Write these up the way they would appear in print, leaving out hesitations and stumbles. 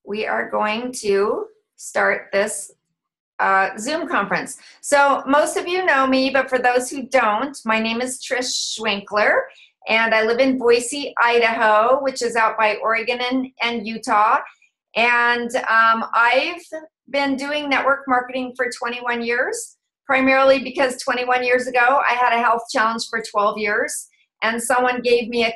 we are going to start this Zoom conference. So most of you know me, but for those who don't, my name is Trish Schwinkler, and I live in Boise, Idaho, which is out by Oregon and Utah. And I've been doing network marketing for 21 years, primarily because 21 years ago, I had a health challenge for 12 years, and someone gave me a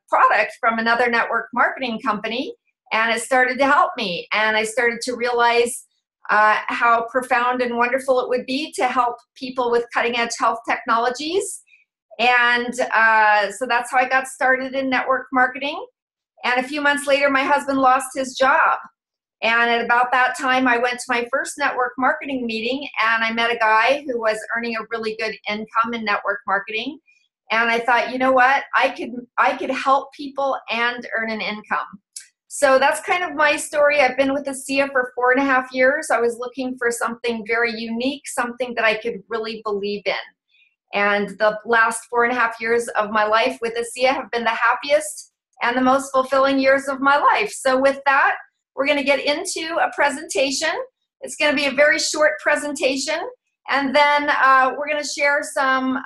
product from another network marketing company, and it started to help me. And I started to realize how profound and wonderful it would be to help people with cutting-edge health technologies. And so that's how I got started in network marketing. And a few months later, my husband lost his job. And at about that time, I went to my first network marketing meeting, and I met a guy who was earning a really good income in network marketing. And I thought, you know what, I could help people and earn an income. So that's kind of my story. I've been with ASEA for 4.5 years. I was looking for something very unique, something that I could really believe in. And the last 4.5 years of my life with ASEA have been the happiest and the most fulfilling years of my life. So with that, we're going to get into a presentation. It's going to be a very short presentation, and then we're going to share some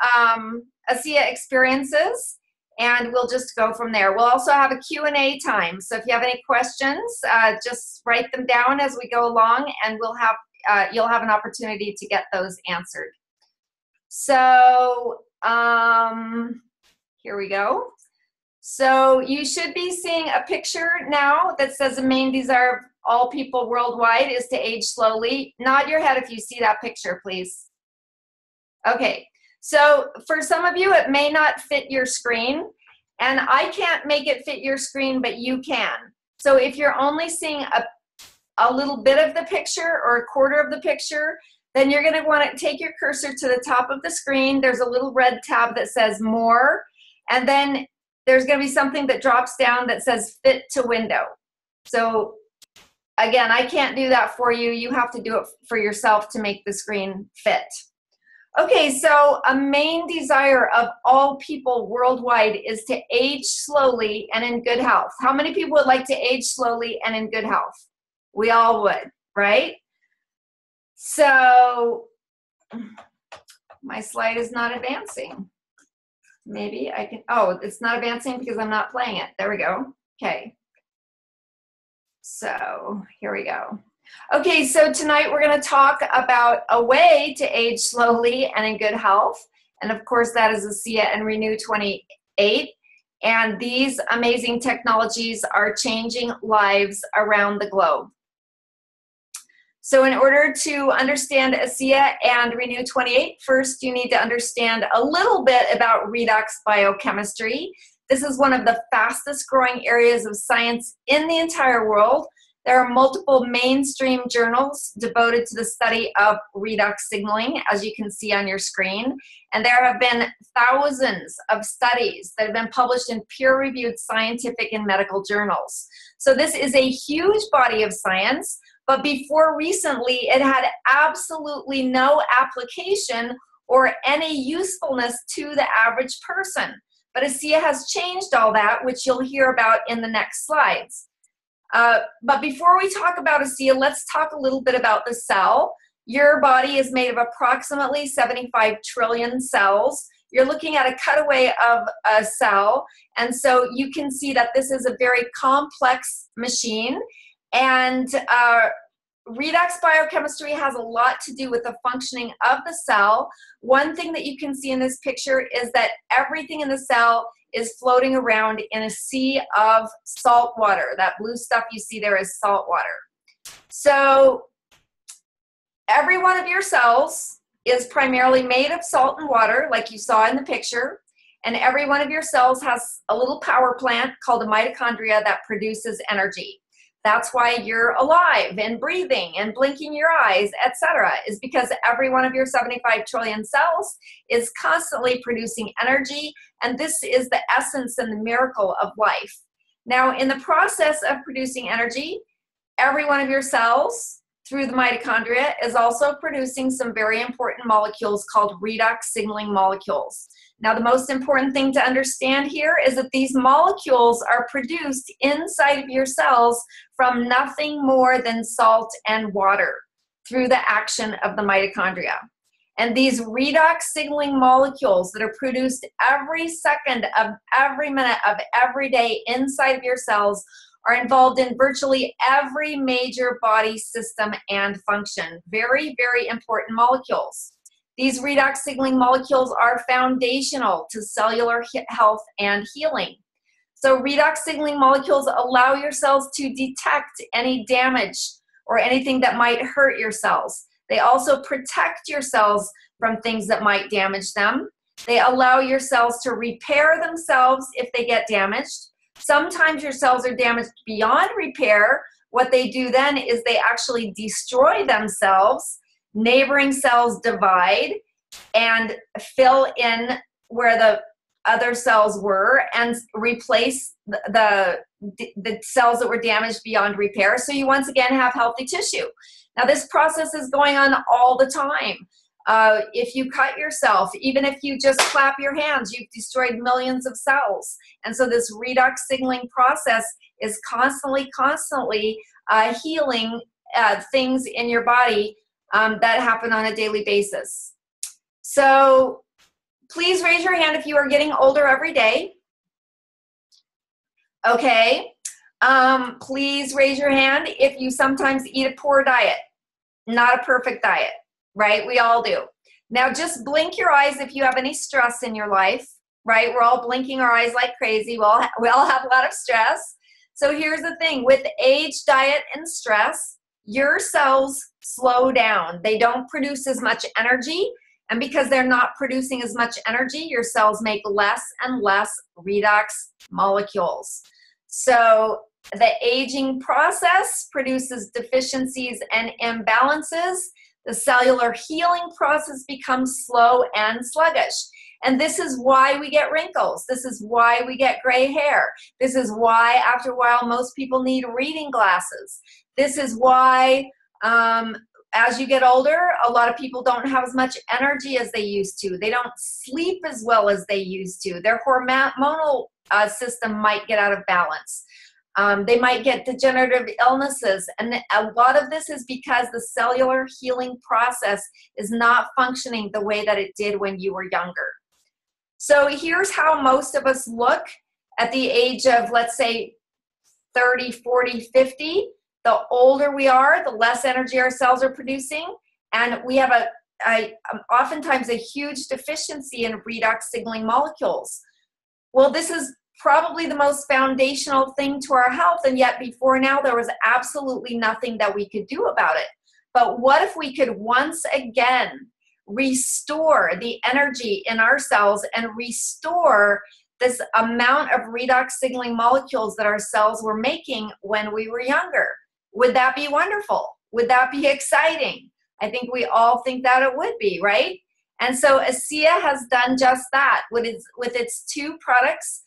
ASEA experiences, and we'll just go from there. We'll also have a Q&A time, so if you have any questions, just write them down as we go along, and we'll have you'll have an opportunity to get those answered. So here we go. So you should be seeing a picture now that says the main desire of all people worldwide is to age slowly. Nod your head if you see that picture, please. Okay, so for some of you, it may not fit your screen, and I can't make it fit your screen, but you can. So if you're only seeing a little bit of the picture or a quarter of the picture, then you're going to want to take your cursor to the top of the screen. There's a little red tab that says More, and then there's going to be something that drops down that says Fit to Window. So again, I can't do that for you. You have to do it for yourself to make the screen fit. Okay, so a main desire of all people worldwide is to age slowly and in good health. How many people would like to age slowly and in good health? We all would, right? So my slide is not advancing. Maybe I can, oh, it's not advancing because I'm not playing it. There we go. Okay. So here we go. Okay, so tonight we're going to talk about a way to age slowly and in good health. And of course, that is ASEA and Renew 28. And these amazing technologies are changing lives around the globe. So in order to understand ASEA and Renew 28, first you need to understand a little bit about redox biochemistry. This is one of the fastest growing areas of science in the entire world. There are multiple mainstream journals devoted to the study of redox signaling, as you can see on your screen. And there have been thousands of studies that have been published in peer-reviewed scientific and medical journals. So this is a huge body of science. But before recently, it had absolutely no application or any usefulness to the average person. But ASEA has changed all that, which you'll hear about in the next slides. But before we talk about ASEA, let's talk a little bit about the cell. Your body is made of approximately 75 trillion cells. You're looking at a cutaway of a cell, and so you can see that this is a very complex machine. And redox biochemistry has a lot to do with the functioning of the cell. One thing that you can see in this picture is that everything in the cell is floating around in a sea of salt water. That blue stuff you see there is salt water. So every one of your cells is primarily made of salt and water, like you saw in the picture. And every one of your cells has a little power plant called a mitochondria that produces energy. That's why you're alive and breathing and blinking your eyes, etc., is because every one of your 75 trillion cells is constantly producing energy, and this is the essence and the miracle of life. Now, in the process of producing energy, every one of your cells, through the mitochondria, is also producing some very important molecules called redox signaling molecules. Now, the most important thing to understand here is that these molecules are produced inside of your cells from nothing more than salt and water through the action of the mitochondria. And these redox signaling molecules that are produced every second of every minute of every day inside of your cells are involved in virtually every major body system and function. Very, very important molecules. These redox signaling molecules are foundational to cellular health and healing. So redox signaling molecules allow your cells to detect any damage or anything that might hurt your cells. They also protect your cells from things that might damage them. They allow your cells to repair themselves if they get damaged. Sometimes your cells are damaged beyond repair. What they do then is they actually destroy themselves. Neighboring cells divide and fill in where the other cells were and replace the cells that were damaged beyond repair. So you once again have healthy tissue. Now this process is going on all the time. If you cut yourself, even if you just clap your hands, you've destroyed millions of cells. And so this redox signaling process is constantly healing things in your body that happen on a daily basis. So please raise your hand if you are getting older every day. Okay. Please raise your hand if you sometimes eat a poor diet. Not a perfect diet, right? We all do. Now just blink your eyes if you have any stress in your life, right? We're all blinking our eyes like crazy. We all have a lot of stress. So here's the thing, with age, diet, and stress, your cells slow down. They don't produce as much energy. And because they're not producing as much energy, your cells make less and less redox molecules. So the aging process produces deficiencies and imbalances. The cellular healing process becomes slow and sluggish. And this is why we get wrinkles. This is why we get gray hair. This is why, after a while, most people need reading glasses. This is why, as you get older, a lot of people don't have as much energy as they used to. They don't sleep as well as they used to. Their hormonal system might get out of balance. They might get degenerative illnesses. And a lot of this is because the cellular healing process is not functioning the way that it did when you were younger. So here's how most of us look at the age of, let's say, 30, 40, 50. The older we are, the less energy our cells are producing. And we have oftentimes a huge deficiency in redox signaling molecules. Well, this is probably the most foundational thing to our health, and yet before now there was absolutely nothing that we could do about it. But what if we could once again restore the energy in our cells and restore this amount of redox signaling molecules that our cells were making when we were younger? Would that be wonderful? Would that be exciting? I think we all think that it would be, right? And so ASEA has done just that with its two products.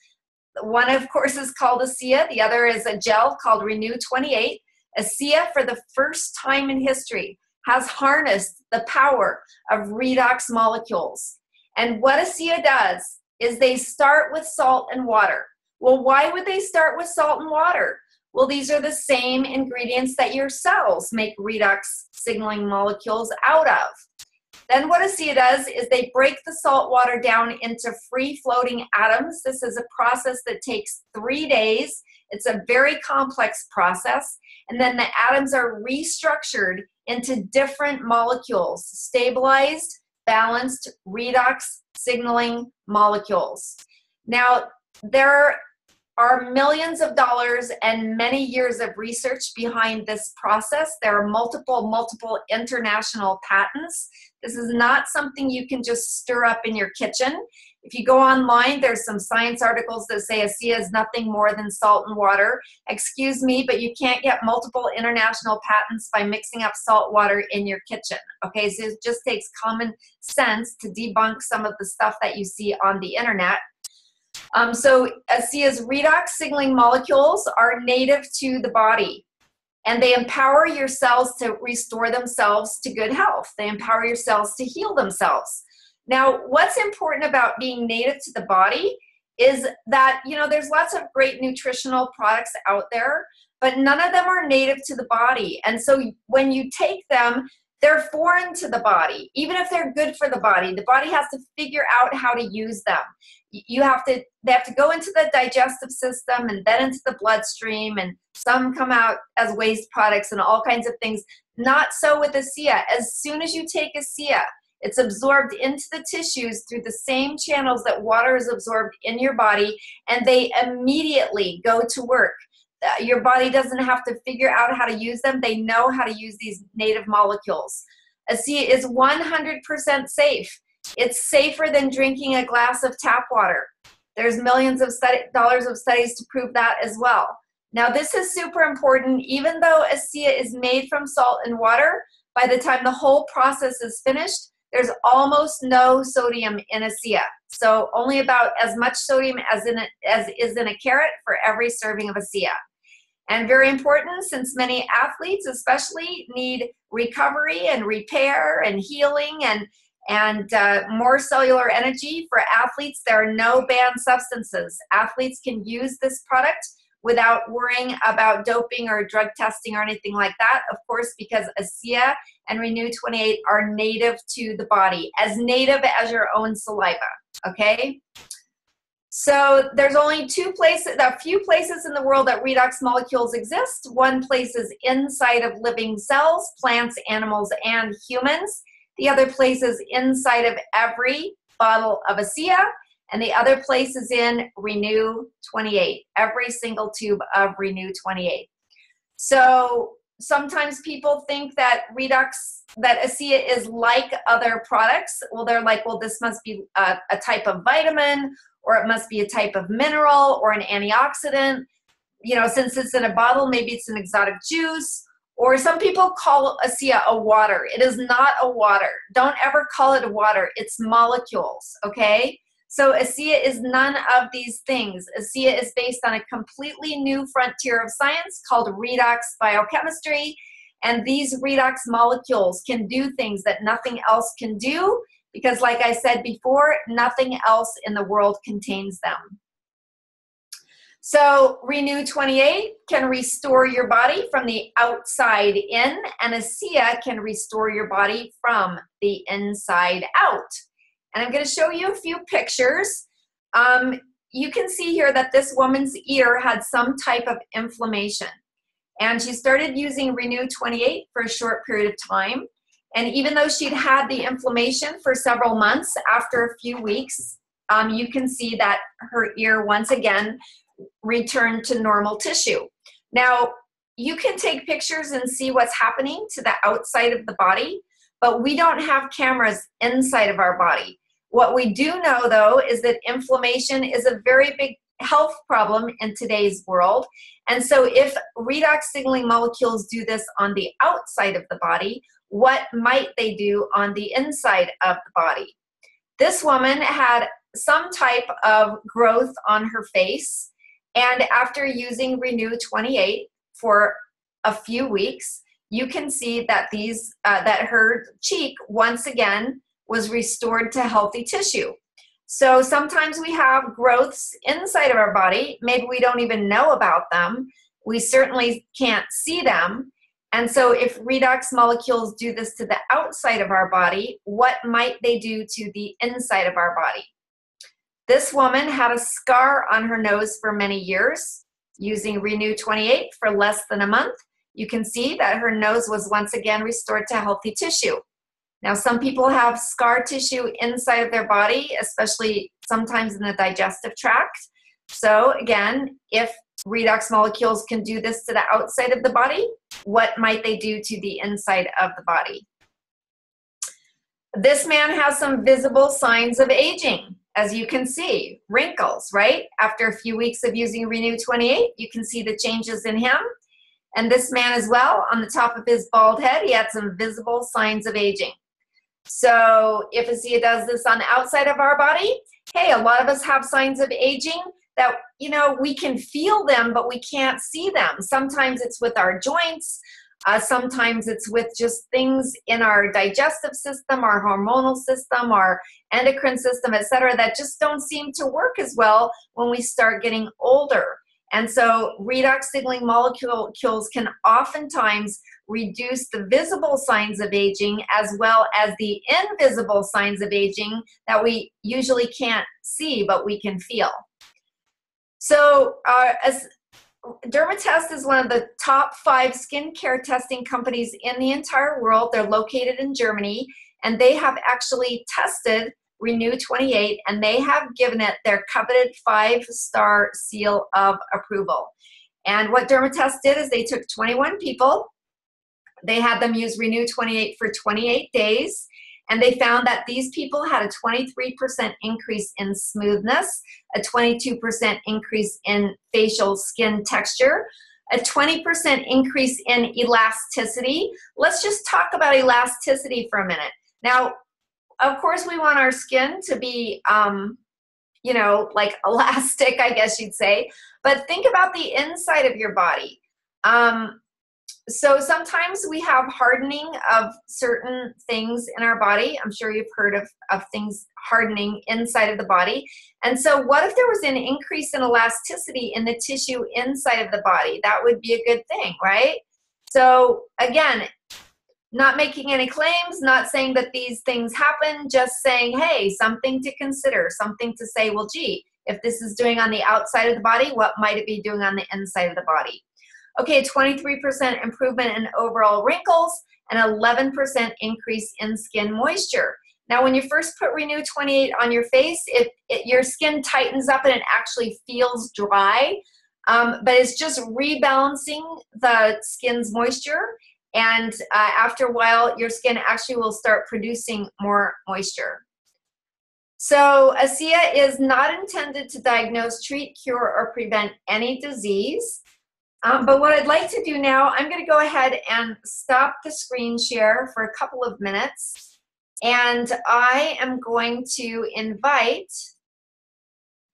One, of course, is called ASEA. The other is a gel called Renew 28. ASEA, for the first time in history, has harnessed the power of redox molecules. And what ASEA does is they start with salt and water. Well, why would they start with salt and water? Well, these are the same ingredients that your cells make redox signaling molecules out of. Then what ASEA does is they break the salt water down into free-floating atoms. This is a process that takes 3 days. It's a very complex process. And then the atoms are restructured into different molecules, stabilized, balanced, redox signaling molecules. Now, there are millions of dollars and many years of research behind this process. There are multiple international patents. This is not something you can just stir up in your kitchen. If you go online, there's some science articles that say ASEA is nothing more than salt and water. Excuse me, but you can't get multiple international patents by mixing up salt water in your kitchen. Okay, so it just takes common sense to debunk some of the stuff that you see on the internet. So ASEA's redox signaling molecules are native to the body, and they empower your cells to restore themselves to good health. They empower your cells to heal themselves. Now, what's important about being native to the body is that, you know, there's lots of great nutritional products out there, but none of them are native to the body. And so when you take them, they're foreign to the body. Even if they're good for the body has to figure out how to use them. They have to go into the digestive system and then into the bloodstream, and some come out as waste products and all kinds of things. Not so with ASEA. As soon as you take ASEA, it's absorbed into the tissues through the same channels that water is absorbed in your body, and they immediately go to work. Your body doesn't have to figure out how to use them. They know how to use these native molecules. ASEA is 100% safe. It's safer than drinking a glass of tap water. There's millions of dollars of studies to prove that as well. Now, this is super important. Even though ASEA is made from salt and water, by the time the whole process is finished, there's almost no sodium in ASEA. So only about as much sodium as is in a carrot for every serving of ASEA. And very important, since many athletes especially need recovery and repair and healing and more cellular energy. For athletes, there are no banned substances. Athletes can use this product without worrying about doping or drug testing or anything like that, of course, because ASEA and Renew 28 are native to the body, as native as your own saliva, okay? So there's only a few places in the world that redox molecules exist. One place is inside of living cells, plants, animals, and humans. The other place is inside of every bottle of ASEA, and the other place is in Renew 28, every single tube of Renew 28. So sometimes people think that ASEA is like other products. Well, they're like, well, this must be a type of vitamin, or it must be a type of mineral or an antioxidant. You know, since it's in a bottle, maybe it's an exotic juice. Or some people call ASEA a water. It is not a water. Don't ever call it a water. It's molecules, okay? So ASEA is none of these things. ASEA is based on a completely new frontier of science called redox biochemistry. And these redox molecules can do things that nothing else can do, because like I said before, nothing else in the world contains them. So Renew 28 can restore your body from the outside in, and ASEA can restore your body from the inside out. And I'm going to show you a few pictures. You can see here that this woman's ear had some type of inflammation. And she started using Renew 28 for a short period of time. And even though she'd had the inflammation for several months, after a few weeks, you can see that her ear once again returned to normal tissue. Now, you can take pictures and see what's happening to the outside of the body, but we don't have cameras inside of our body. What we do know, though, is that inflammation is a very big health problem in today's world. And so if redox signaling molecules do this on the outside of the body, what might they do on the inside of the body? This woman had some type of growth on her face, and after using Renew 28 for a few weeks, you can see that that her cheek once again was restored to healthy tissue. So sometimes we have growths inside of our body. Maybe we don't even know about them. We certainly can't see them. And so if redox molecules do this to the outside of our body, what might they do to the inside of our body? This woman had a scar on her nose for many years. Using Renew 28 for less than a month, you can see that her nose was once again restored to healthy tissue. Now, some people have scar tissue inside of their body, especially sometimes in the digestive tract. So again, if redox molecules can do this to the outside of the body, what might they do to the inside of the body? This man has some visible signs of aging. As you can see, wrinkles, right? After a few weeks of using Renew 28, you can see the changes in him. And this man as well, on the top of his bald head, he had some visible signs of aging. So if ASEA does this on the outside of our body, hey, a lot of us have signs of aging that, you know, we can feel them, but we can't see them. Sometimes it's with our joints. Sometimes it's with just things in our digestive system, our hormonal system, our endocrine system, etc., that just don't seem to work as well when we start getting older. And so redox signaling molecules can oftentimes reduce the visible signs of aging as well as the invisible signs of aging that we usually can't see, but we can feel. So as Dermatest is one of the top 5 skincare testing companies in the entire world. They're located in Germany, and they have actually tested Renew 28, and they have given it their coveted 5-star seal of approval. And what Dermatest did is they took 21 people, they had them use Renew 28 for 28 days, and they found that these people had a 23% increase in smoothness, a 22% increase in facial skin texture, a 20% increase in elasticity. Let's just talk about elasticity for a minute. Now, of course, we want our skin to be, you know, like elastic, I guess you'd say, but think about the inside of your body. So sometimes we have hardening of certain things in our body. I'm sure you've heard of things hardening inside of the body. And so what if there was an increase in elasticity in the tissue inside of the body? That would be a good thing, right? So again, not making any claims, not saying that these things happen, just saying, hey, something to consider, something to say, well, gee, if this is doing on the outside of the body, what might it be doing on the inside of the body? Okay, 23% improvement in overall wrinkles, and 11% increase in skin moisture. Now, when you first put Renew 28 on your face, your skin tightens up and it actually feels dry, but it's just rebalancing the skin's moisture, and after a while, your skin actually will start producing more moisture. So ASEA is not intended to diagnose, treat, cure, or prevent any disease. But what I'd like to do now, I'm going to go ahead and stop the screen share for a couple of minutes. And I am going to invite,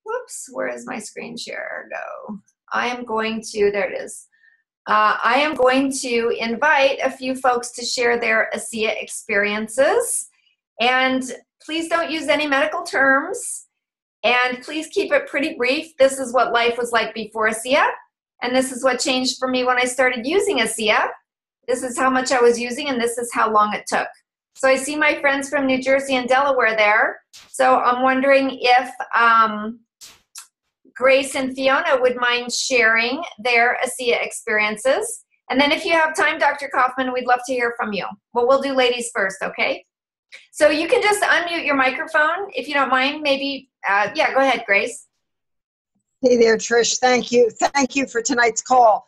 whoops, where is my screen share go? I am going to, there it is. I am going to invite a few folks to share their ASEA experiences. And please don't use any medical terms. And please keep it pretty brief. This is what life was like before ASEA. And this is what changed for me when I started using ASEA. This is how much I was using, and this is how long it took. So I see my friends from New Jersey and Delaware there. So I'm wondering if Grace and Fiona would mind sharing their ASEA experiences. And then if you have time, Dr. Kaufman, we'd love to hear from you. Well, we'll do ladies first, okay? So you can just unmute your microphone if you don't mind. Maybe, yeah, go ahead, Grace. Hey there, Trish. Thank you. Thank you for tonight's call.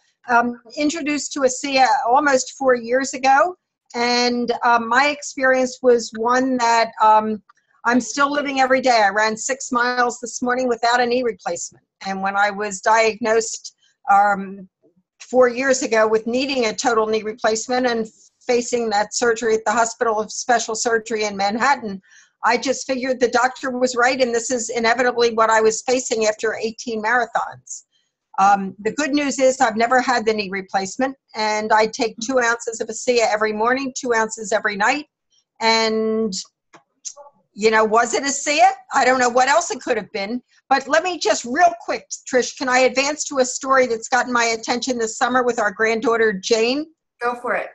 Introduced to ASEA almost 4 years ago, and my experience was one that I'm still living every day. I ran 6 miles this morning without a knee replacement. And when I was diagnosed 4 years ago with needing a total knee replacement and facing that surgery at the Hospital of Special Surgery in Manhattan, I just figured the doctor was right, and this is inevitably what I was facing after 18 marathons. The good news is I've never had the knee replacement, and I take 2 ounces of ASEA every morning, 2 ounces every night. And, you know, was it ASEA? I don't know what else it could have been. But let me just real quick, Trish, can I advance to a story that's gotten my attention this summer with our granddaughter, Jane? Go for it.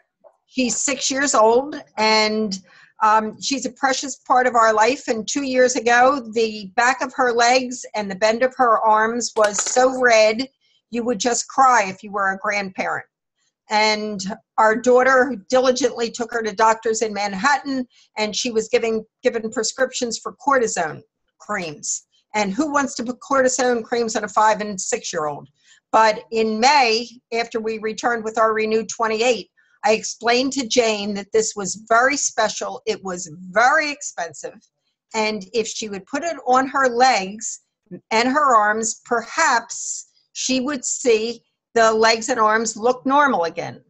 She's 6 years old, and she's a precious part of our life. And 2 years ago, the back of her legs and the bend of her arms was so red, you would just cry if you were a grandparent. And our daughter diligently took her to doctors in Manhattan, and she was given prescriptions for cortisone creams. And who wants to put cortisone creams on a 5- and 6-year-old? But in May, after we returned with our Renew 28, I explained to Jane that this was very special. It was very expensive. And if she would put it on her legs and her arms, perhaps she would see the legs and arms look normal again.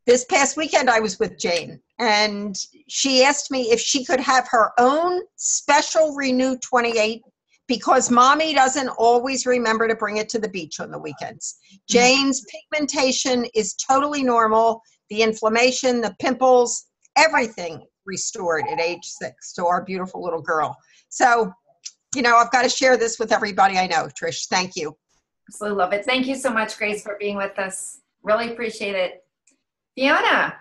This past weekend, I was with Jane, and she asked me if she could have her own special Renew 28 because mommy doesn't always remember to bring it to the beach on the weekends. Jane's pigmentation is totally normal. the inflammation, the pimples, everything restored at age 6 to our beautiful little girl. So, you know, I've got to share this with everybody I know. Trish, thank you. Absolutely love it. Thank you so much, Grace, for being with us. Really appreciate it. Fiona.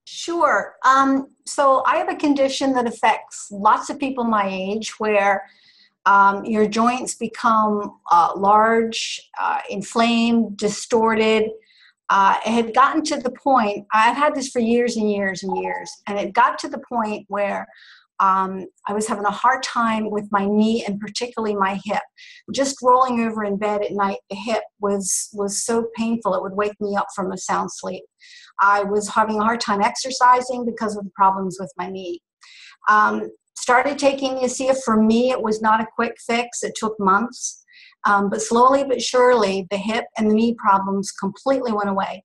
Sure. So I have a condition that affects lots of people my age where your joints become large, inflamed, distorted. It had gotten to the point, I've had this for years and years and years, and it got to the point where I was having a hard time with my knee and particularly my hip. Just rolling over in bed at night, the hip was so painful it would wake me up from a sound sleep. I was having a hard time exercising because of the problems with my knee. Started taking the ASEA. For me, it was not a quick fix. It took months. But slowly but surely, the hip and the knee problems completely went away.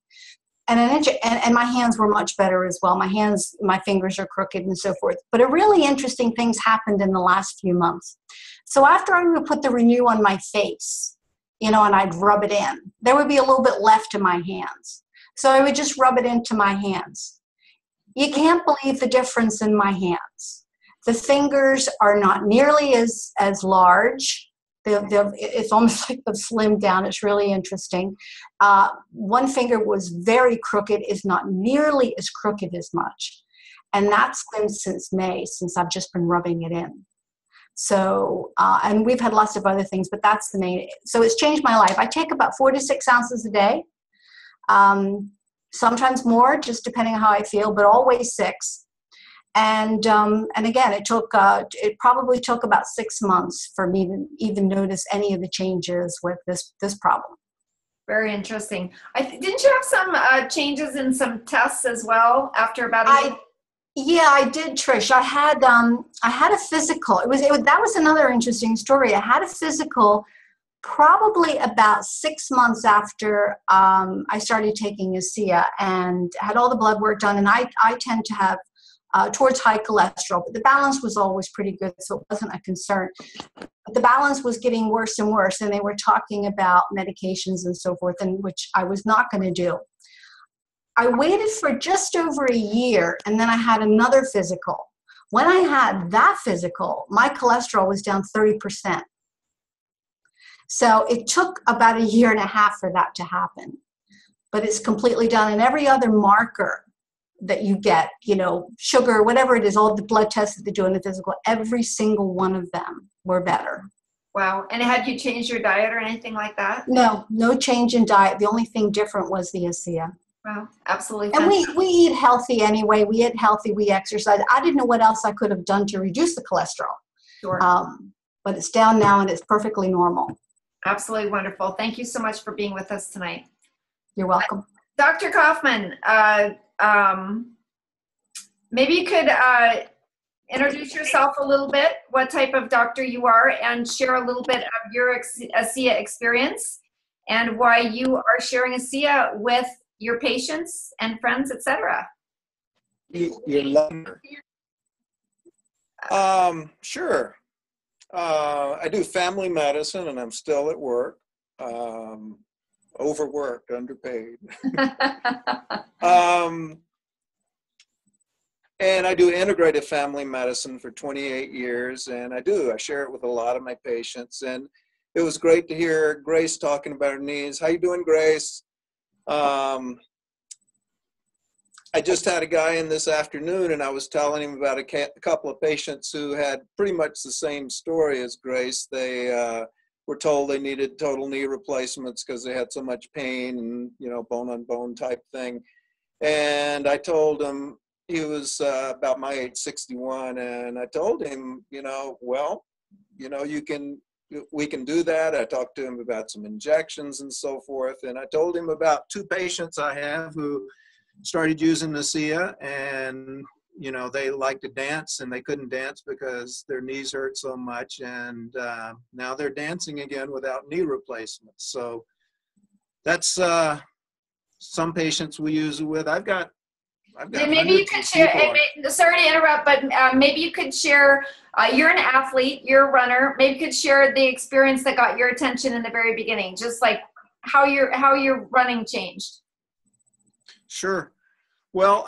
And my hands were much better as well. My fingers are crooked and so forth. But a really interesting things happened in the last few months. So after I would put the Renew on my face, you know, and I'd rub it in, there would be a little bit left in my hands. So I would just rub it into my hands. You can't believe the difference in my hands. The fingers are not nearly as large. It's almost like they've slimmed down. It's really interesting. One finger was very crooked, is not nearly as crooked as much. And that's been since May, since I've just been rubbing it in. So, and we've had lots of other things, but that's the main. So it's changed my life. I take about 4 to 6 ounces a day. Sometimes more, just depending on how I feel, but always 6. And again, it probably took about 6 months for me to even notice any of the changes with this problem. Very interesting. Didn't you have some changes in some tests as well after about a year? Yeah, I did, Trish. I had a physical. That was another interesting story. I had a physical probably about 6 months after I started taking ASEA, and had all the blood work done. And I tend to have towards high cholesterol, but the balance was always pretty good, so it wasn't a concern. But the balance was getting worse and worse, and they were talking about medications and so forth, and which I was not going to do. I waited for just over a year, and then I had another physical. When I had that physical, my cholesterol was down 30%. So it took about a year and a half for that to happen, but it's completely done. And every other marker that you get, you know, sugar, whatever it is, all the blood tests that they do in the physical, every single one of them were better. Wow. And had you changed your diet or anything like that? No change in diet. The only thing different was the ASEA. Wow, absolutely. And we eat healthy anyway. We eat healthy, we exercise. I didn't know what else I could have done to reduce the cholesterol. Sure. But it's down now and it's perfectly normal. Absolutely wonderful. Thank you so much for being with us tonight. You're welcome. Dr. Kaufman, maybe you could introduce yourself a little bit, what type of doctor you are, and share a little bit of your ASEA experience and why you are sharing ASEA with your patients and friends, etc. You're loving her. Sure. I do family medicine, and I'm still at work. Overworked, underpaid. And I do integrative family medicine for 28 years, and I share it with a lot of my patients. And it was great to hear Grace talking about her knees. How you doing, Grace? I just had a guy in this afternoon, and I was telling him about a couple of patients who had pretty much the same story as Grace. They were told they needed total knee replacements because they had so much pain and, you know, bone on bone type thing. And I told him, he was about my age, 61, and I told him, you know, well, you know, we can do that. I talked to him about some injections and so forth, and I told him about 2 patients I have who started using ASEA, and, you know, they like to dance, and they couldn't dance because their knees hurt so much, and now they're dancing again without knee replacements. So that's some patients we use it with. I've got maybe you could share, sorry to interrupt, but maybe you could share, you're an athlete, you're a runner, maybe you could share the experience that got your attention in the very beginning, just like how your running changed. Sure. Well,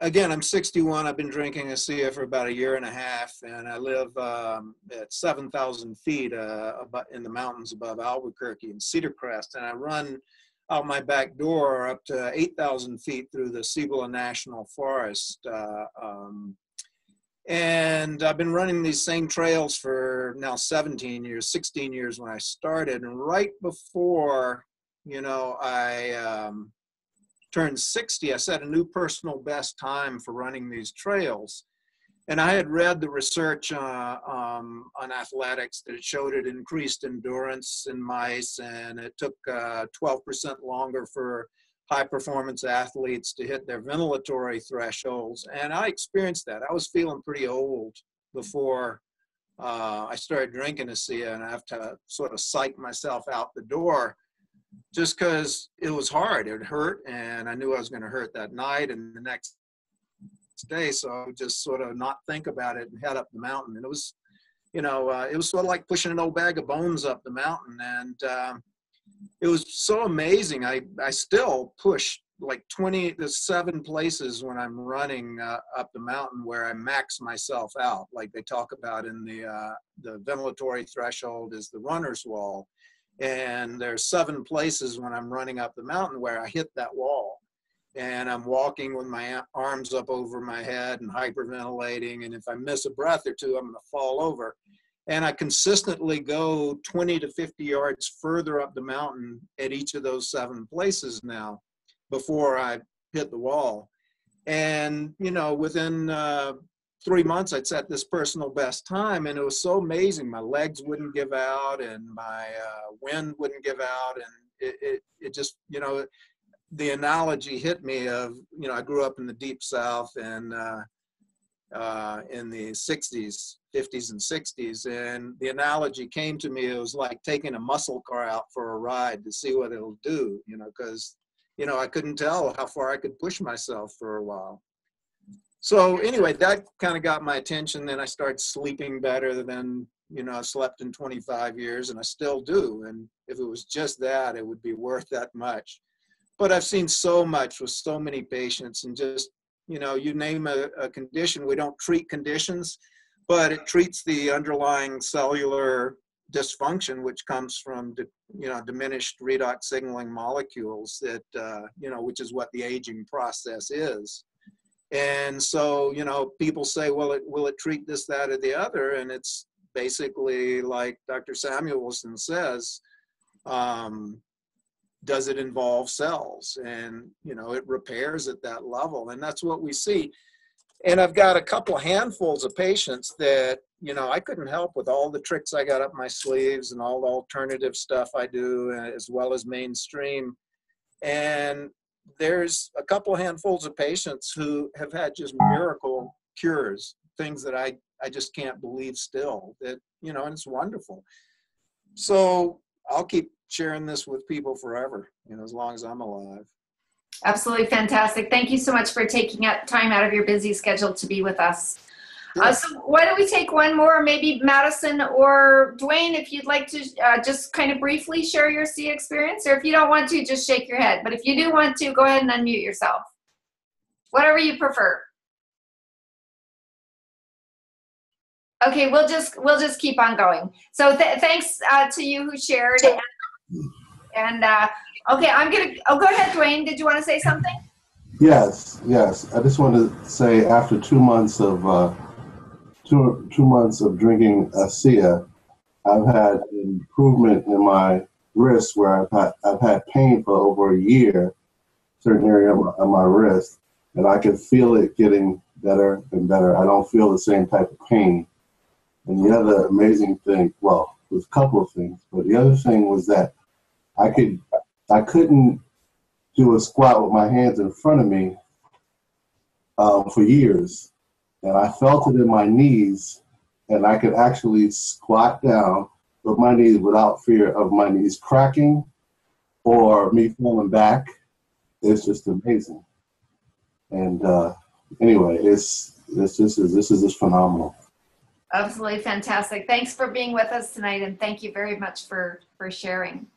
again, I'm 61. I've been drinking ASEA for about 1.5 years, and I live at 7,000 feet in the mountains above Albuquerque and Cedar Crest, and I run out my back door up to 8,000 feet through the Cibola National Forest. And I've been running these same trails for now 17 years, 16 years when I started, and right before, I turned 60, I set a new personal best time for running these trails. And I had read the research on athletics that it showed it increased endurance in mice, and it took 12% longer for high performance athletes to hit their ventilatory thresholds. And I experienced that. I was feeling pretty old before I started drinking ASEA, and I have to sort of psych myself out the door, just because it was hard. It hurt, and I knew I was going to hurt that night and the next day. So I would just sort of not think about it and head up the mountain. And it was, it was sort of like pushing an old bag of bones up the mountain. And it was so amazing. I still push like 27 places when I'm running up the mountain where I max myself out. Like they talk about in the ventilatory threshold is the runner's wall. And there's 7 places when I'm running up the mountain where I hit that wall. And I'm walking with my arms up over my head and hyperventilating. And if I miss a breath or two, I'm going to fall over. And I consistently go 20 to 50 yards further up the mountain at each of those 7 places now before I hit the wall. And, within 3 months, I'd set this personal best time, and it was so amazing. My legs wouldn't give out, and my wind wouldn't give out, and it just, the analogy hit me of, I grew up in the Deep South and in the 60s, 50s and 60s, and the analogy came to me. It was like taking a muscle car out for a ride to see what it'll do, because, I couldn't tell how far I could push myself for a while. So anyway, that kind of got my attention. Then I started sleeping better than, I slept in 25 years, and I still do. And if it was just that, it would be worth that much. But I've seen so much with so many patients, and just, you name a condition. We don't treat conditions, but it treats the underlying cellular dysfunction, which comes from, diminished redox signaling molecules that, which is what the aging process is. And so, people say, well, will it treat this, that, or the other? And it's basically like Dr. Samuelson says, does it involve cells? And, it repairs at that level. And that's what we see. And I've got a couple handfuls of patients that, I couldn't help with all the tricks I got up my sleeves and all the alternative stuff I do, as well as mainstream. And there's a couple handfuls of patients who have had just miracle cures, things that I just can't believe still, that, and it's wonderful. So I'll keep sharing this with people forever, as long as I'm alive. Absolutely fantastic. Thank you so much for taking time out of your busy schedule to be with us. Sure. So why don't we take one more, maybe Madison or Dwayne, if you'd like to just kind of briefly share your ASEA experience, or if you don't want to, just shake your head. But if you do want to, go ahead and unmute yourself. Whatever you prefer. Okay, we'll just keep on going. So thanks to you who shared. And okay, go ahead, Dwayne. Did you want to say something? Yes. I just wanted to say, after 2 months of 2 months of drinking ASEA, I've had improvement in my wrist, where I've had pain for over a year, certain area of my wrist, and I can feel it getting better and better. I don't feel the same type of pain. And the other amazing thing, well, there's a couple of things, but the other thing was that I couldn't do a squat with my hands in front of me for years. And I felt it in my knees, and I could actually squat down with my knees without fear of my knees cracking or me falling back. It's just amazing. And anyway, this is just phenomenal. Absolutely fantastic. Thanks for being with us tonight, and thank you very much for sharing.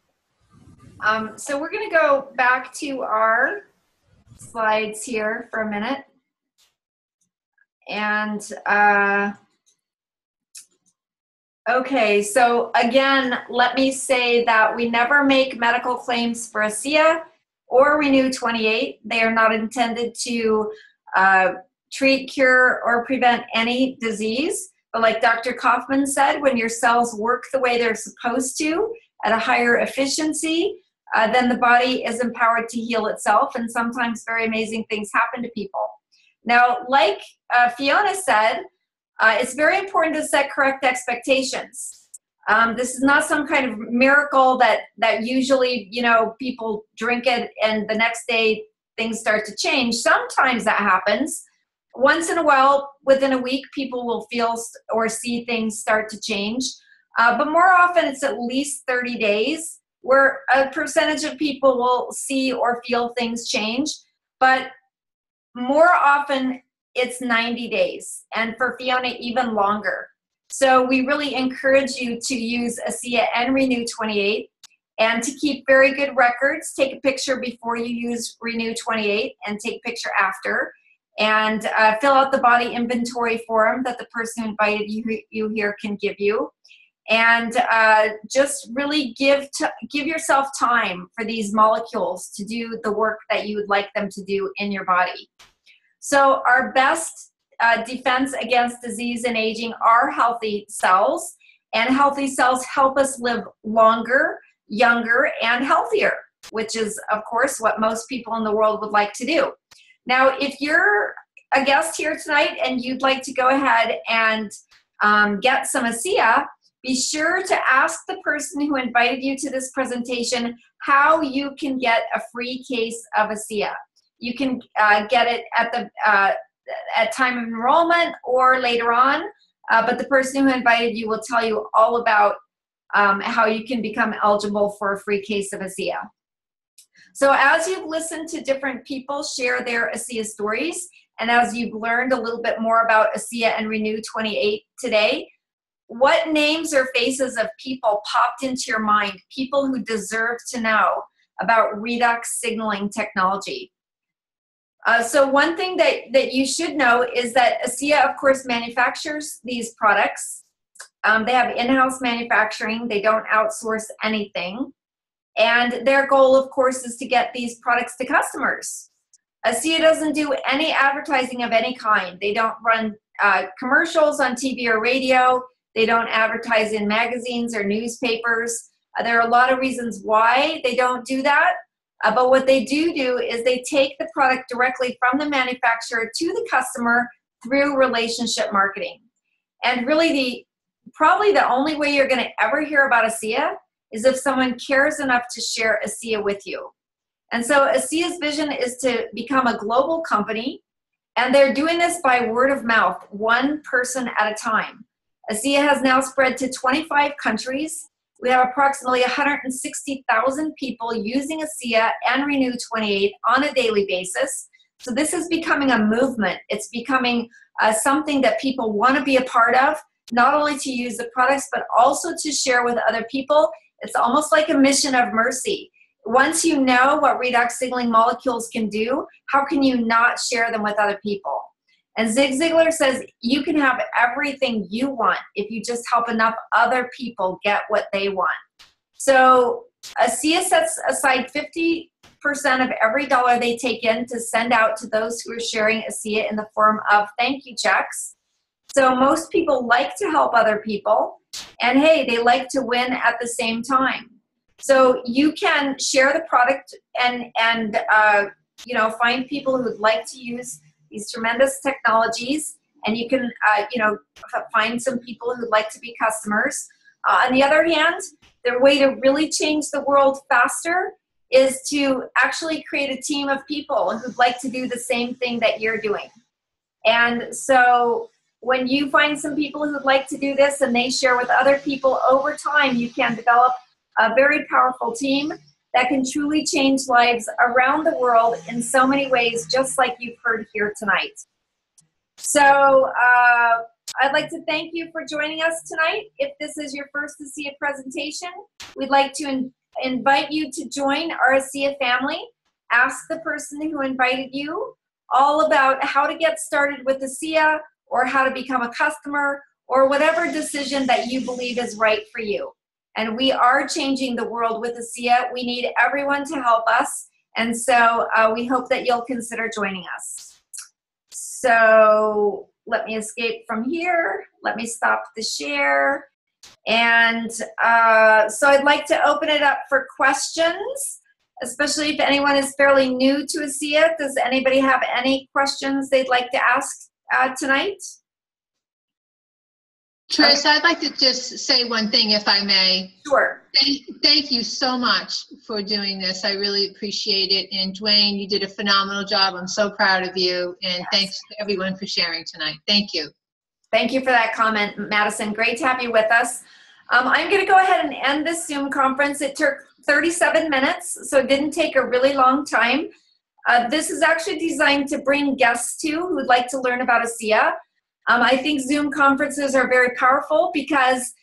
So we're going to go back to our slides here for a minute. And okay, so again, let me say that we never make medical claims for ASEA or Renew 28. They are not intended to treat, cure, or prevent any disease. But like Dr. Kaufman said, when your cells work the way they're supposed to at a higher efficiency, then the body is empowered to heal itself, and sometimes very amazing things happen to people. Now, like Fiona said, it's very important to set correct expectations. This is not some kind of miracle that usually, you know, people drink it and the next day things start to change. Sometimes that happens. Once in a while, within a week, people will feel or see things start to change. But more often, it's at least 30 days where a percentage of people will see or feel things change. But more often, it's 90 days. And for Fiona, even longer. So we really encourage you to use ASEA and Renew 28 and to keep very good records. Take a picture before you use Renew 28 and take a picture after. And fill out the body inventory form that the person who invited you here can give you. And just really give yourself time for these molecules to do the work that you would like them to do in your body. So our best defense against disease and aging are healthy cells, and healthy cells help us live longer, younger, and healthier, which is, of course, what most people in the world would like to do. Now, if you're a guest here tonight and you'd like to go ahead and get some ASEA, be sure to ask the person who invited you to this presentation how you can get a free case of ASEA. You can get it at the at time of enrollment or later on, but the person who invited you will tell you all about how you can become eligible for a free case of ASEA. So as you've listened to different people share their ASEA stories, and as you've learned a little bit more about ASEA and Renew 28 today, what names or faces of people popped into your mind, people who deserve to know about redox signaling technology? So one thing that you should know is that ASEA, of course, manufactures these products. They have in-house manufacturing. They don't outsource anything. And their goal, of course, is to get these products to customers. ASEA doesn't do any advertising of any kind. They don't run commercials on TV or radio. They don't advertise in magazines or newspapers. There are a lot of reasons why they don't do that. But what they do is they take the product directly from the manufacturer to the customer through relationship marketing. And really, probably the only way you're going to ever hear about ASEA is if someone cares enough to share ASEA with you. And so ASEA's vision is to become a global company, and they're doing this by word of mouth, one person at a time. ASEA has now spread to 25 countries. We have approximately 160,000 people using ASEA and Renew 28 on a daily basis. So this is becoming a movement. It's becoming something that people want to be a part of, not only to use the products, but also to share with other people. It's almost like a mission of mercy. Once you know what redox signaling molecules can do, how can you not share them with other people? And Zig Ziglar says you can have everything you want if you just help enough other people get what they want. So ASEA sets aside 50% of every dollar they take in to send out to those who are sharing ASEA in the form of thank you checks. So most people like to help other people, and hey, they like to win at the same time. So you can share the product and you know, find people who would like to use these tremendous technologies, and you can you know, find some people who'd like to be customers. On the other hand, the way to really change the world faster is to actually create a team of people who'd like to do the same thing that you're doing. And so when you find some people who'd like to do this and they share with other people, over time you can develop a very powerful team that can truly change lives around the world in so many ways, just like you've heard here tonight. So I'd like to thank you for joining us tonight. If this is your first ASEA presentation, we'd like to invite you to join our ASEA family. ask the person who invited you all about how to get started with ASEA, or how to become a customer, or whatever decision that you believe is right for you. And we are changing the world with ASEA. We need everyone to help us. And so we hope that you'll consider joining us. So let me escape from here. Let me stop the share. And so I'd like to open it up for questions, especially if anyone is fairly new to ASEA. Does anybody have any questions they'd like to ask tonight? Trish, I'd like to just say one thing, if I may. Sure. Thank you so much for doing this. I really appreciate it. And Dwayne, you did a phenomenal job. I'm so proud of you. And thanks to everyone for sharing tonight. Thank you. Thank you for that comment, Madison. Great to have you with us. I'm going to go ahead and end this Zoom conference. It took 37 minutes, so it didn't take a really long time. This is actually designed to bring guests to who would like to learn about ASEA. I think Zoom conferences are very powerful because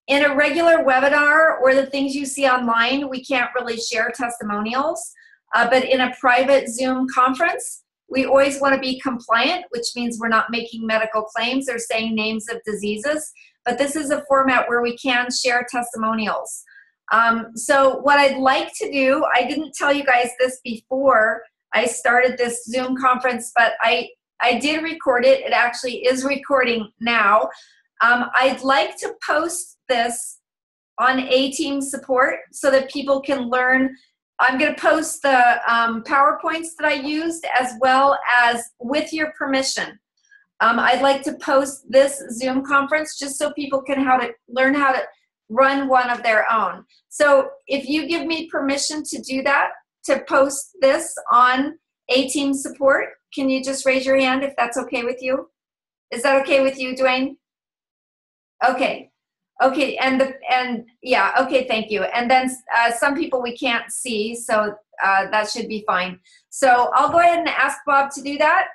in a regular webinar or the things you see online, we can't really share testimonials. But in a private Zoom conference, we always want to be compliant, which means we're not making medical claims or saying names of diseases. But this is a format where we can share testimonials. So what I'd like to do, I didn't tell you guys this before I started this Zoom conference, but I did record it. It actually is recording now. I'd like to post this on A-Team support so that people can learn. I'm going to post the PowerPoints that I used, as well as, with your permission, I'd like to post this Zoom conference just so people can learn how to run one of their own. So if you give me permission to do that, to post this on A-Team support, can you just raise your hand if that's okay with you? Is that okay with you, Dwayne? Okay. Okay, and yeah, okay, thank you. And then some people we can't see, so that should be fine. So I'll go ahead and ask Bob to do that.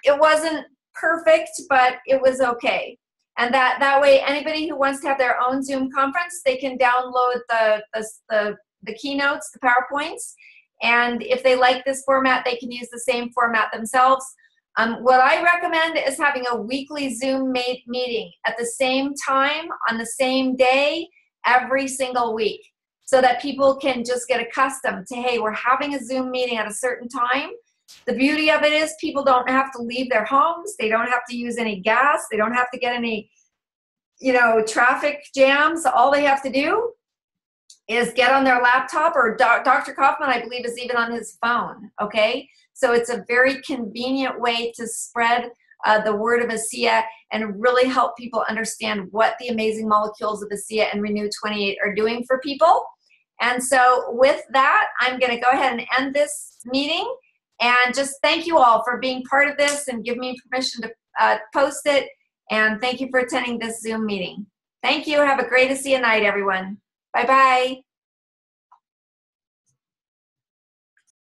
It wasn't perfect, but it was okay. And that way, anybody who wants to have their own Zoom conference, they can download the keynotes, the PowerPoints, and if they like this format, they can use the same format themselves. What I recommend is having a weekly Zoom meeting at the same time, on the same day, every single week, so that people can just get accustomed to, hey, we're having a Zoom meeting at a certain time. The beauty of it is people don't have to leave their homes. They don't have to use any gas. They don't have to get any, traffic jams. All they have to do is get on their laptop, or Dr. Kaufman, I believe, is even on his phone, okay? So it's a very convenient way to spread the word of ASEA and really help people understand what the amazing molecules of ASEA and Renew 28 are doing for people. And so with that, I'm going to go ahead and end this meeting and just thank you all for being part of this and give me permission to post it. And thank you for attending this Zoom meeting. Thank you. Have a great ASEA night, everyone. Bye-bye.